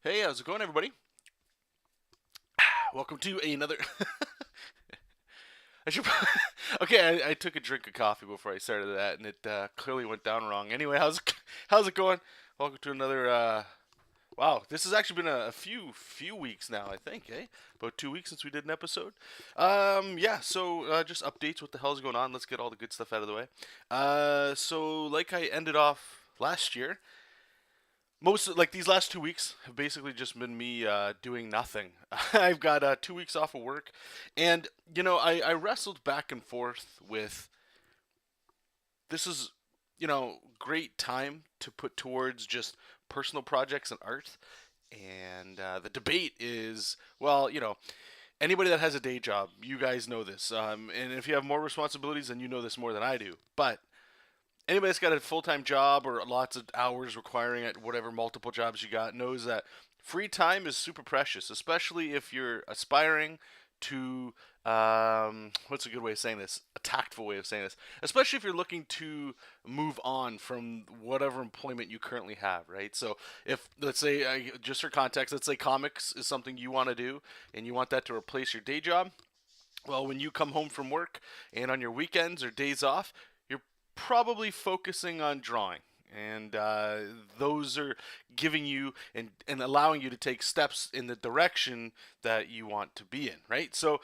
Hey, how's it going, everybody? Welcome to another. I should. Okay, I took a drink of coffee before I started that, and it clearly went down wrong. Anyway, how's it going? Welcome to another. Wow, this has actually been a few weeks now. I think, eh? About 2 weeks since we did an episode. Yeah. So just updates. What the hell's going on? Let's get all the good stuff out of the way. So like I ended off last year. Like these last 2 weeks have basically just been me doing nothing. I've got 2 weeks off of work, and I wrestled back and forth with this is great time to put towards just personal projects and art, and the debate is well anybody that has a day job, you guys know this, and if you have more responsibilities, then you know this more than I do, but anybody that's got a full-time job or lots of hours requiring it, whatever multiple jobs you got, knows that free time is super precious, especially if you're aspiring to what's a good way of saying this, a tactful way of saying this, especially if you're looking to move on from whatever employment you currently have, right? So if, let's say, just for context, let's say comics is something you want to do and you want that to replace your day job, well, when you come home from work and on your weekends or days off, you're probably focusing on drawing. And those are giving you and allowing you to take steps in the direction that you want to be in, right? So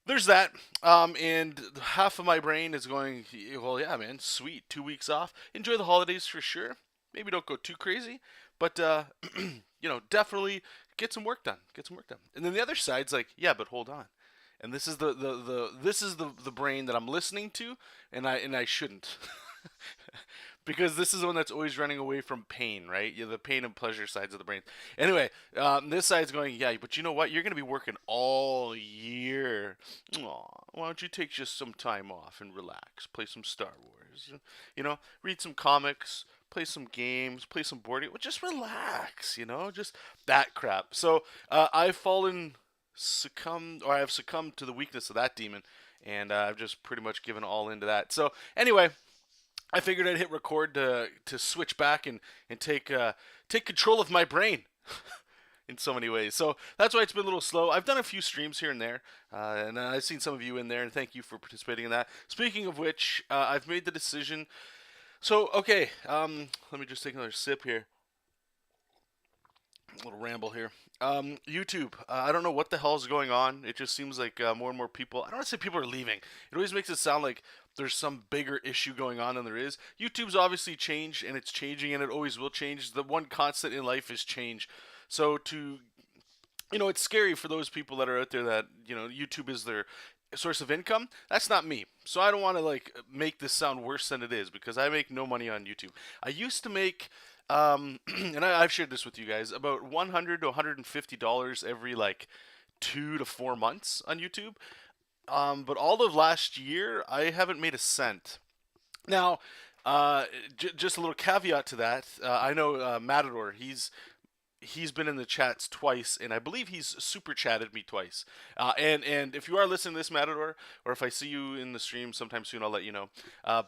there's that. And half of my brain is going, well, yeah, man, sweet. 2 weeks off. Enjoy the holidays for sure. Maybe don't go too crazy, but definitely get some work done. Get some work done. And then the other side's like, yeah, but hold on. And this is the brain that I'm listening to, and I shouldn't. Because this is the one that's always running away from pain, right? Yeah, the pain and pleasure sides of the brain. Anyway, this side's going, yeah, but you know what? You're going to be working all year. Aw, why don't you take just some time off and relax? Play some Star Wars. Read some comics, play some games, play some board games. Well, just relax, just that crap. So I've I've succumbed to the weakness of that demon, and I've just pretty much given all into that. So anyway, I figured I'd hit record to switch back and take control of my brain in so many ways. So that's why it's been a little slow. I've done a few streams here and there, and I've seen some of you in there, and thank you for participating in that. Speaking of which, I've made the decision. So okay, let me just take another sip here. A little ramble here. YouTube. I don't know what the hell is going on. It just seems like more and more people. I don't want to say people are leaving. It always makes it sound like there's some bigger issue going on than there is. YouTube's obviously changed, and it's changing, and it always will change. The one constant in life is change. So it's scary for those people that are out there that YouTube is their source of income. That's not me. So I don't want to like make this sound worse than it is because I make no money on YouTube. I used to make and I've shared this with you guys about $100 to $150 every like 2 to 4 months on YouTube. But all of last year, I haven't made a cent. Now, just a little caveat to that. I know Matador. He's been in the chats twice, and I believe he's super chatted me twice. And if you are listening to this, Matador, or if I see you in the stream sometime soon, I'll let you know.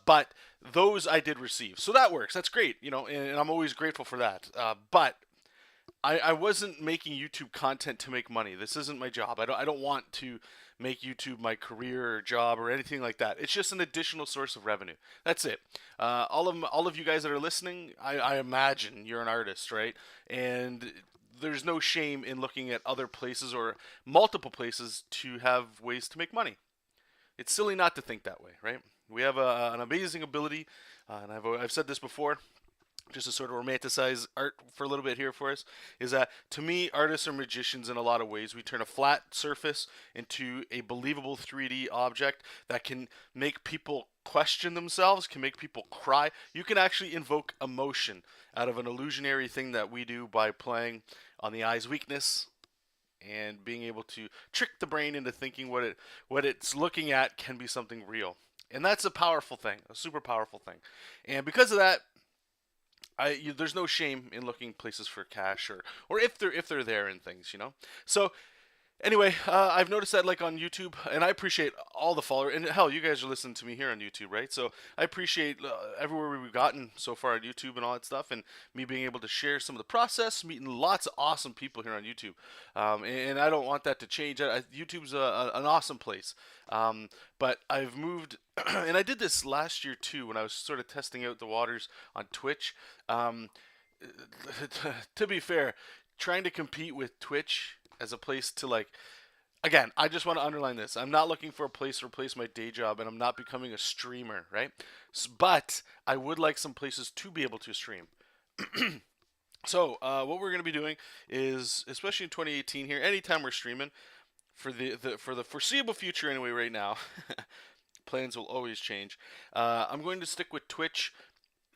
But those I did receive, so that works. That's great, and I'm always grateful for that. But I wasn't making YouTube content to make money. This isn't my job. I don't want to make YouTube my career or job or anything like that. It's just an additional source of revenue. That's it. All of you guys that are listening, I imagine you're an artist, right? And there's no shame in looking at other places or multiple places to have ways to make money. It's silly not to think that way, right? We have an amazing ability, and I've said this before, just to sort of romanticize art for a little bit here for us, is that to me, artists are magicians in a lot of ways. We turn a flat surface into a believable 3D object that can make people question themselves, can make people cry. You can actually invoke emotion out of an illusionary thing that we do by playing on the eye's weakness and being able to trick the brain into thinking what it's looking at can be something real. And that's a powerful thing, a super powerful thing. And because of that, there's no shame in looking places for cash or if they're there and things. So Anyway, I've noticed that like on YouTube, and I appreciate all the followers. And hell, you guys are listening to me here on YouTube, right? So I appreciate everywhere we've gotten so far on YouTube and all that stuff, and me being able to share some of the process, meeting lots of awesome people here on YouTube. And I don't want that to change. YouTube's an awesome place. But I've moved, and I did this last year too when I was sort of testing out the waters on Twitch. To be fair, trying to compete with Twitch as a place to like, again, I just want to underline this. I'm not looking for a place to replace my day job, and I'm not becoming a streamer, right? But I would like some places to be able to stream. So what we're going to be doing is, especially in 2018 here, anytime we're streaming, for the foreseeable future anyway, right now, plans will always change. I'm going to stick with Twitch.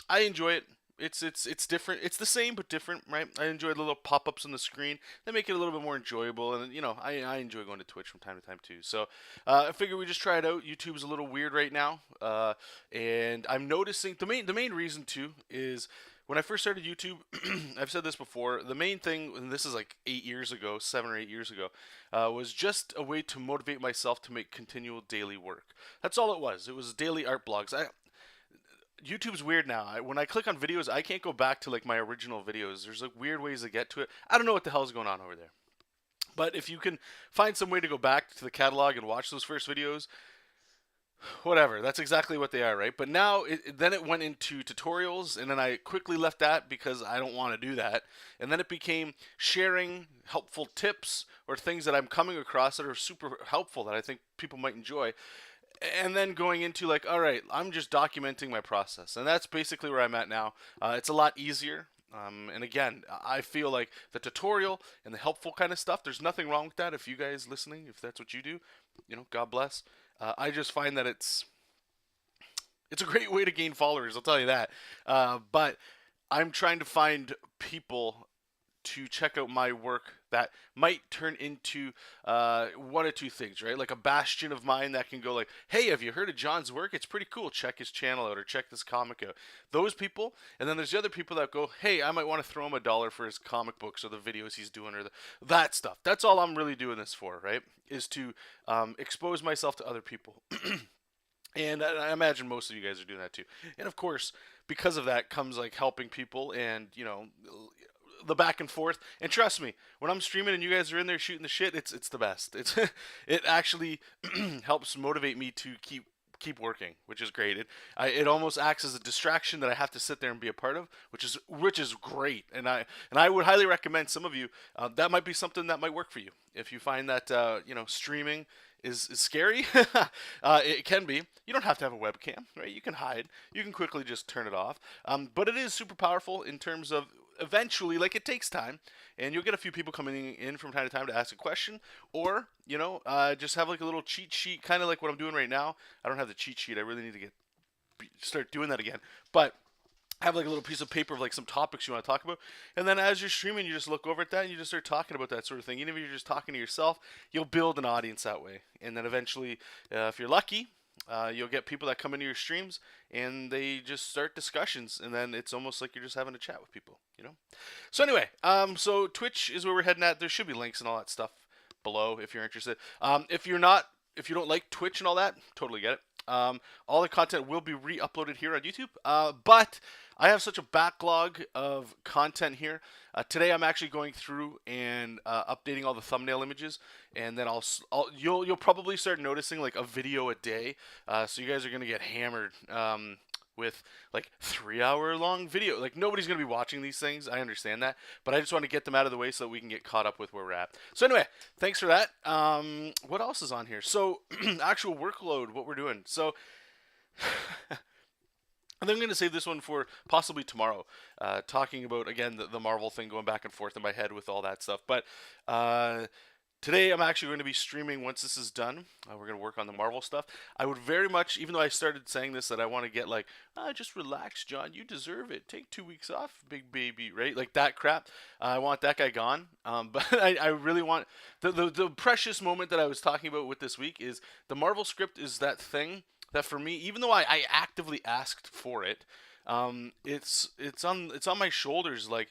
I enjoy it. It's different. It's the same but different, right? I enjoy the little pop-ups on the screen. They make it a little bit more enjoyable, and you know, I enjoy going to Twitch from time to time too. So I figure we just try it out. YouTube's a little weird right now, and I'm noticing the main reason too is when I first started YouTube. I've said this before. The main thing, and this is like 8 years ago, 7 or 8 years ago, was just a way to motivate myself to make continual daily work. That's all it was. It was daily art blogs. YouTube's weird now. When I click on videos, I can't go back to like my original videos. There's like weird ways to get to it. I don't know what the hell's going on over there. But if you can find some way to go back to the catalog and watch those first videos, whatever. That's exactly what they are, right? But now, then it went into tutorials, and then I quickly left that because I don't want to do that. And then it became sharing helpful tips or things that I'm coming across that are super helpful that I think people might enjoy. And then going into like, all right, I'm just documenting my process, and that's basically where I'm at now. It's a lot easier. And again, I feel like the tutorial and the helpful kind of stuff, there's nothing wrong with that. If you guys listening, if that's what you do, you know, God bless. I just find that it's a great way to gain followers. I'll tell you that. But I'm trying to find people to check out my work that might turn into one or two things, right? Like a bastion of mine that can go like, hey, have you heard of John's work? It's pretty cool. Check his channel out or check this comic out. Those people. And then there's the other people that go, hey, I might want to throw him $1 for his comic books or the videos he's doing or that stuff. That's all I'm really doing this for, right? Is to expose myself to other people. And I imagine most of you guys are doing that too. And of course, because of that comes like helping people and, you know, the back and forth. And trust me, when I'm streaming and you guys are in there shooting the shit, it's the best. It actually helps motivate me to keep working, which is great. It almost acts as a distraction that I have to sit there and be a part of, which is great. And I would highly recommend some of you that might be something that might work for you. If you find that you know, streaming is scary, it can be. You don't have to have a webcam, right? You can hide. You can quickly just turn it off. But it is super powerful in terms of eventually, like, it takes time, and you'll get a few people coming in from time to time to ask a question, or you know, just have like a little cheat sheet, kind of like what I'm doing right now. I don't have the cheat sheet. I really need to start doing that again, but have like a little piece of paper of like some topics you want to talk about, and then as you're streaming, you just look over at that and you just start talking about that sort of thing. Even if you're just talking to yourself, you'll build an audience that way, and then eventually, if you're lucky, you'll get people that come into your streams and they just start discussions, and then it's almost like you're just having a chat with people, you know. So anyway, so Twitch is where we're heading at. There should be links and all that stuff below if you're interested. If you don't like Twitch and all that, totally get it. All the content will be re-uploaded here on YouTube, but I have such a backlog of content here. Today I'm actually going through and updating all the thumbnail images, and then you'll probably start noticing like a video a day. So you guys are gonna get hammered with like 3-hour long video. Like, nobody's gonna be watching these things. I understand that, but I just want to get them out of the way so that we can get caught up with where we're at. So anyway, thanks for that. What else is on here? So actual workload, what we're doing. So and then I'm going to save this one for possibly tomorrow, talking about, again, the Marvel thing, going back and forth in my head with all that stuff. But today I'm actually going to be streaming once this is done. We're going to work on the Marvel stuff. I would very much, even though I started saying this, that I want to get like, just relax, John. You deserve it. Take 2 weeks off, big baby, right? Like that crap. I want that guy gone. But I really want, the precious moment that I was talking about with this week is the Marvel script is that thing that for me, even though I actively asked for it, it's on my shoulders. Like,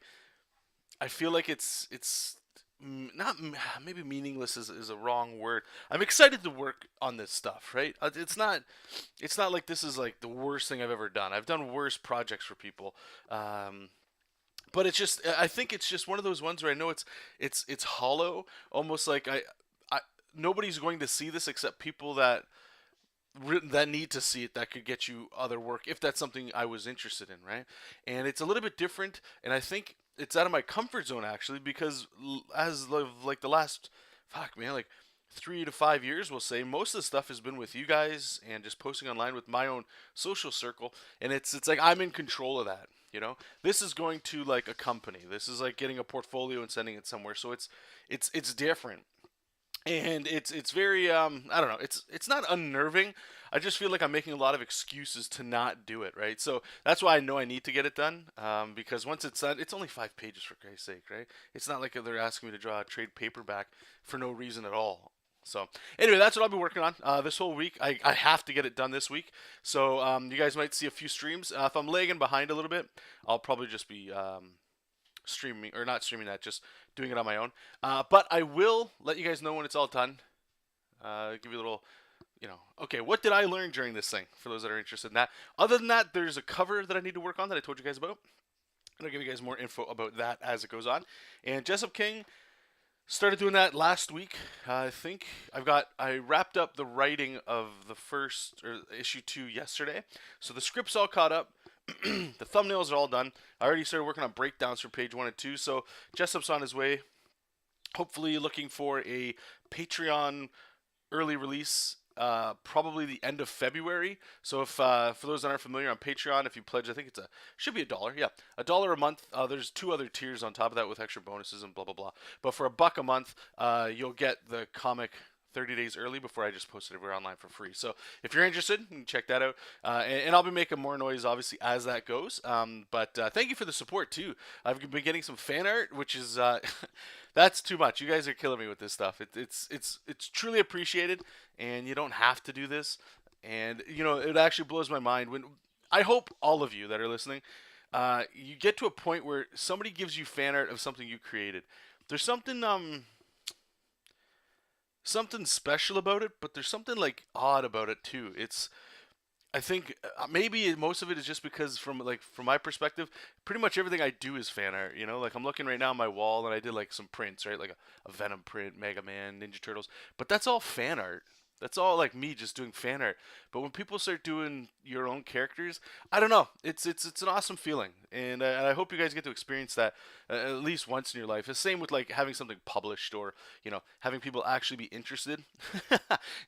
I feel like it's not maybe meaningless is a wrong word. I'm excited to work on this stuff, right? It's not like this is like the worst thing I've ever done. I've done worse projects for people. But it's just I think it's just one of those ones where I know it's hollow, almost like I nobody's going to see this except people that need to see it, that could get you other work if that's something I was interested in, right? And it's a little bit different, and I think it's out of my comfort zone actually, because as like the last, fuck man, like 3 to 5 years, we'll say, most of the stuff has been with you guys and just posting online with my own social circle, and it's like I'm in control of that. This is going to like a company. This is like getting a portfolio and sending it somewhere. So it's different, and it's very I don't know, it's not unnerving. I just feel like I'm making a lot of excuses to not do it, right? So that's why I know I need to get it done, because once it's done, it's only 5 pages, for Christ's sake, right? It's not like they're asking me to draw a trade paperback for no reason at all. So anyway, that's what I'll be working on this whole week. I have to get it done this week. So you guys might see a few streams. If I'm lagging behind a little bit, I'll probably just be streaming, or not streaming that, just doing it on my own. But I will let you guys know when it's all done. Give you a little, okay, what did I learn during this thing, for those that are interested in that. Other than that, there's a cover that I need to work on that I told you guys about. And I'll give you guys more info about that as it goes on. And JESOP King, started doing that last week. I think I wrapped up the writing of the first, or issue 2 yesterday. So the script's all caught up. The thumbnails are all done. I already started working on breakdowns for page 1 and 2. So JESOP's on his way. Hopefully looking for a Patreon early release, probably the end of February. So if for those that aren't familiar, on Patreon, if you pledge, I think should be $1. Yeah, $1 a month. There's 2 other tiers on top of that with extra bonuses and blah blah blah. But for $1 a month, you'll get the comic 30 days early before I just post it everywhere online for free. So if you're interested, you can check that out. And I'll be making more noise, obviously, as that goes. But thank you for the support, too. I've been getting some fan art, which is that's too much. You guys are killing me with this stuff. It's truly appreciated, and you don't have to do this. And, it actually blows my mind when I hope all of you that are listening, you get to a point where somebody gives you fan art of something you created. There's something special about it, but there's something like odd about it too. I think maybe most of it is just because from my perspective, pretty much everything I do is fan art. Like I'm looking right now on my wall, and I did like some prints, right, like a Venom print, Mega Man, Ninja Turtles, but that's all fan art. That's all like me just doing fan art. But when people start doing your own characters, I don't know. It's an awesome feeling, and I hope you guys get to experience that at least once in your life. The same with like having something published, or having people actually be interested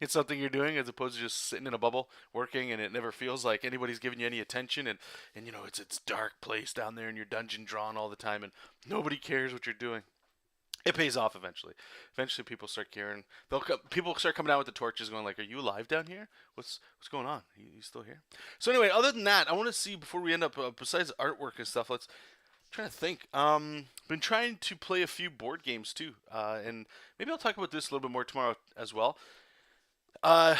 in something you're doing, as opposed to just sitting in a bubble working, and it never feels like anybody's giving you any attention, and it's dark place down there in your dungeon drawn all the time, and nobody cares what you're doing. It pays off eventually. Eventually, people start caring. People start coming out with the torches, going like, "Are you alive down here? What's going on? You still here?" So anyway, other than that, I want to see, before we end up, besides artwork and stuff, let's try to think. Been trying to play a few board games too, and maybe I'll talk about this a little bit more tomorrow as well. Uh,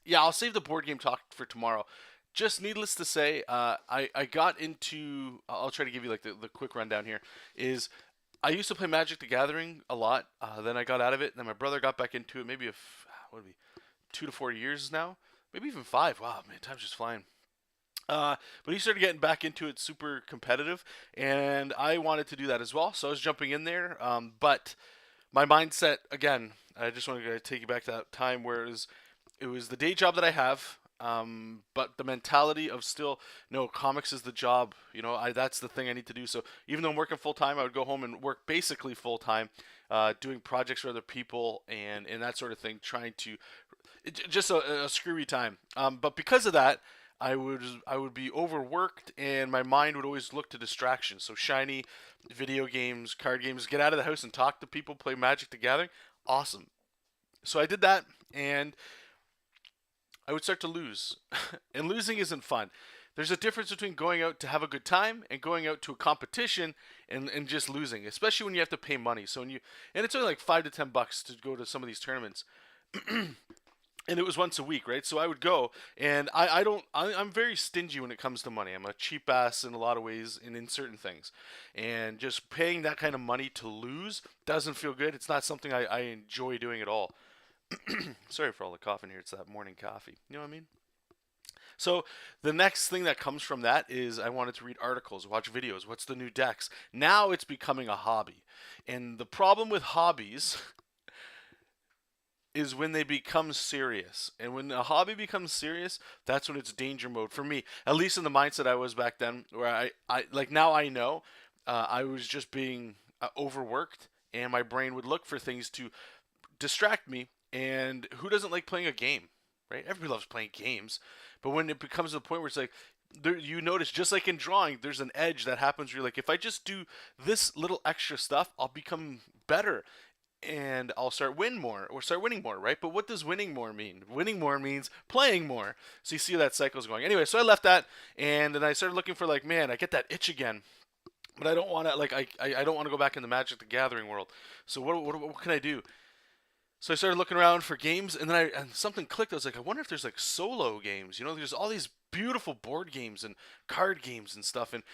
yeah, I'll save the board game talk for tomorrow. Just needless to say, I got into. I'll try to give you like the quick rundown here. Is I used to play Magic the Gathering a lot. Then I got out of it. Then my brother got back into it. Maybe what would it be, 2 to 4 years now, maybe even 5. Wow, man, time's just flying. But he started getting back into it, super competitive, and I wanted to do that as well. So I was jumping in there. But my mindset, again, I just want to take you back to that time where it was the day job that I have. But the mentality of still, no, comics is the job. That's the thing I need to do. So even though I'm working full time, I would go home and work basically full time, doing projects for other people and that sort of thing, trying to just a screwy time. But because of that, I would be overworked, and my mind would always look to distractions. So shiny video games, card games, get out of the house and talk to people, play Magic the Gathering. Awesome. So I did that, and I would start to lose. And losing isn't fun. There's a difference between going out to have a good time and going out to a competition and just losing, especially when you have to pay money. And it's only like $5 to $10 to go to some of these tournaments. and it was once a week, right? So I would go, and I don't, I'm very stingy when it comes to money. I'm a cheap ass in a lot of ways, and in certain things, and just paying that kind of money to lose doesn't feel good. It's not something I enjoy doing at all. Sorry for all the coughing here. It's that morning coffee. You know what I mean? So the next thing that comes from that is I wanted to read articles, watch videos. What's the new decks? Now it's becoming a hobby, and the problem with hobbies is when they become serious. And when a hobby becomes serious, that's when it's danger mode for me. At least in the mindset I was back then, where I like now I know I was just being overworked, and my brain would look for things to distract me. And who doesn't like playing a game, right? Everybody loves playing games, but when it becomes to the point where it's like you notice, just like in drawing, there's an edge that happens where you're like, if I just do this little extra stuff, I'll become better and I'll start winning more, right? But what does winning more mean? Winning more means playing more. So you see how that cycle's going. Anyway, so I left that, and then I started looking for, like, man, I get that itch again, but I don't want to, like, I don't want to go back in the Magic the Gathering world. So what can I do? So I started looking around for games, and then something clicked. I was like, I wonder if there's like solo games. You know, there's all these beautiful board games and card games and stuff, and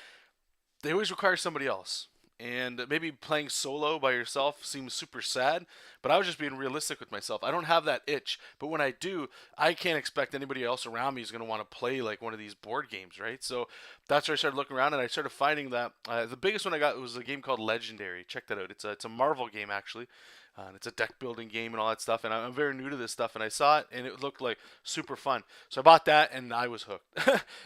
they always require somebody else. And maybe playing solo by yourself seems super sad, but I was just being realistic with myself. I don't have that itch, but when I do, I can't expect anybody else around me is going to want to play like one of these board games, right? So that's where I started looking around, and I started finding that the biggest one I got was a game called Legendary. Check that out. It's a Marvel game, actually. And it's a deck building game and all that stuff. And I'm very new to this stuff, and I saw it, and it looked like super fun. So I bought that, and I was hooked.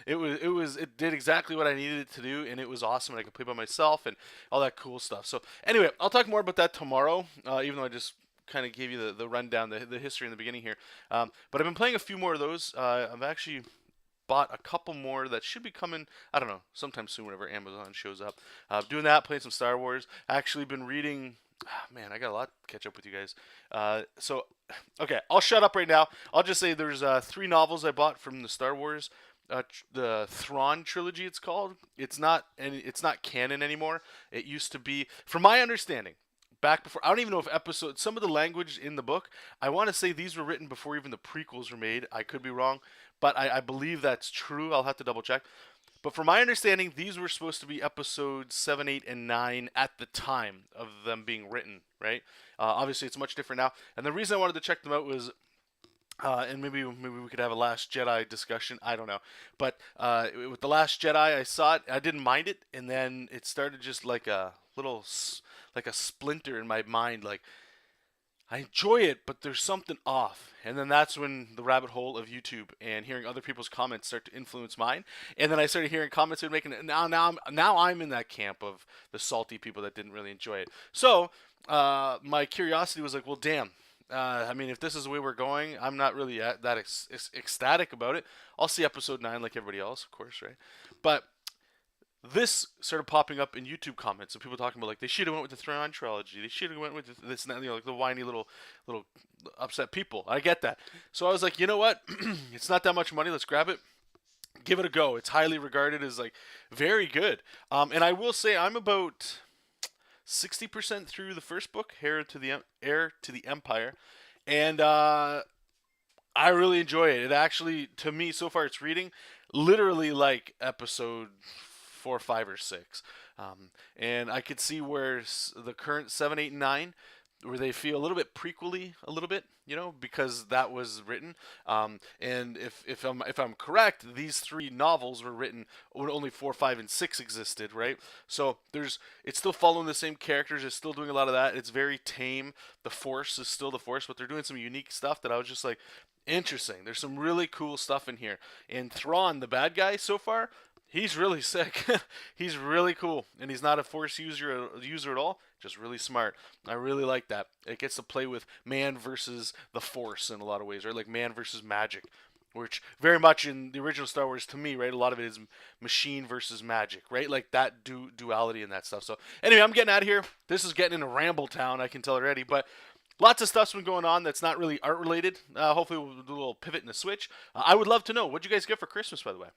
It did exactly what I needed it to do, and it was awesome. And I could play by myself and all that cool stuff. So anyway, I'll talk more about that tomorrow. Even though I just kind of gave you the rundown, the history in the beginning here. But I've been playing a few more of those. I've actually bought a couple more that should be coming, I don't know, sometime soon whenever Amazon shows up. Doing that, playing some Star Wars. Actually been reading. Man, I got a lot to catch up with you guys. Okay, I'll shut up right now. I'll just say there's 3 novels I bought from the Star Wars, the Thrawn trilogy. It's called. It's not canon anymore. It used to be, from my understanding, back before. I don't even know if some of the language in the book, I want to say these were written before even the prequels were made. I could be wrong, but I believe that's true. I'll have to double check. But from my understanding, these were supposed to be episodes 7, 8, and 9 at the time of them being written, right? Obviously, it's much different now. And the reason I wanted to check them out was, and maybe we could have a Last Jedi discussion. I don't know. But with The Last Jedi, I saw it. I didn't mind it. And then it started just like a little, like a splinter in my mind, like, I enjoy it, but there's something off. And then that's when the rabbit hole of YouTube and hearing other people's comments start to influence mine. And then I started hearing comments and making it. Now I'm in that camp of the salty people that didn't really enjoy it. So my curiosity was like, well, damn. I mean, if this is the way we're going, I'm not really that ecstatic about it. I'll see episode 9 like everybody else, of course, right? But this started popping up in YouTube comments of people talking about, like, they should have went with the Thrawn trilogy. They should have went with this and that, like the whiny little upset people. I get that. So I was like, you know what? It's not that much money. Let's grab it. Give it a go. It's highly regarded as, like, very good. And I will say I'm about 60% through the first book, Heir to the Empire, and I really enjoy it. It actually, to me, so far, it's reading literally like episode 4, 5, or 6. And I could see where the current 7, 8, and 9, where they feel a little bit prequely, a little bit, because that was written. And if I'm correct, these 3 novels were written when only 4, 5, and 6 existed, right? So it's still following the same characters. It's still doing a lot of that. It's very tame. The Force is still the Force, but they're doing some unique stuff that I was just like, interesting. There's some really cool stuff in here. And Thrawn, the bad guy, so far, he's really sick. He's really cool, and he's not a Force user at all. Just really smart. I really like that. It gets to play with man versus the Force in a lot of ways, right? Like man versus magic, which very much in the original Star Wars, to me, right, a lot of it is machine versus magic, right? Like that duality and that stuff. So anyway, I'm getting out of here. This is getting into Ramble Town, I can tell already, but lots of stuff's been going on that's not really art related. Hopefully we'll do a little pivot and a switch. I would love to know, what'd you guys get for Christmas, by the way?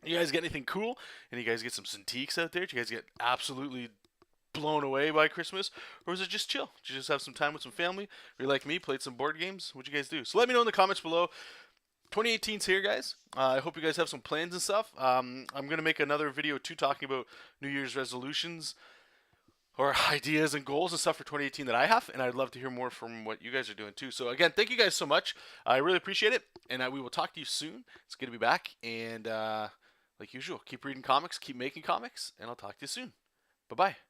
You guys get anything cool? And you guys get some Cintiqs out there? Did you guys get absolutely blown away by Christmas, or was it just chill? Did you just have some time with some family? Or you like me, played some board games? What'd you guys do? So let me know in the comments below. 2018's here, guys. I hope you guys have some plans and stuff. I'm gonna make another video too, talking about New Year's resolutions or ideas and goals and stuff for 2018 that I have, and I'd love to hear more from what you guys are doing too. So again, thank you guys so much. I really appreciate it, and we will talk to you soon. It's good to be back, and like usual, keep reading comics, keep making comics, and I'll talk to you soon. Bye bye.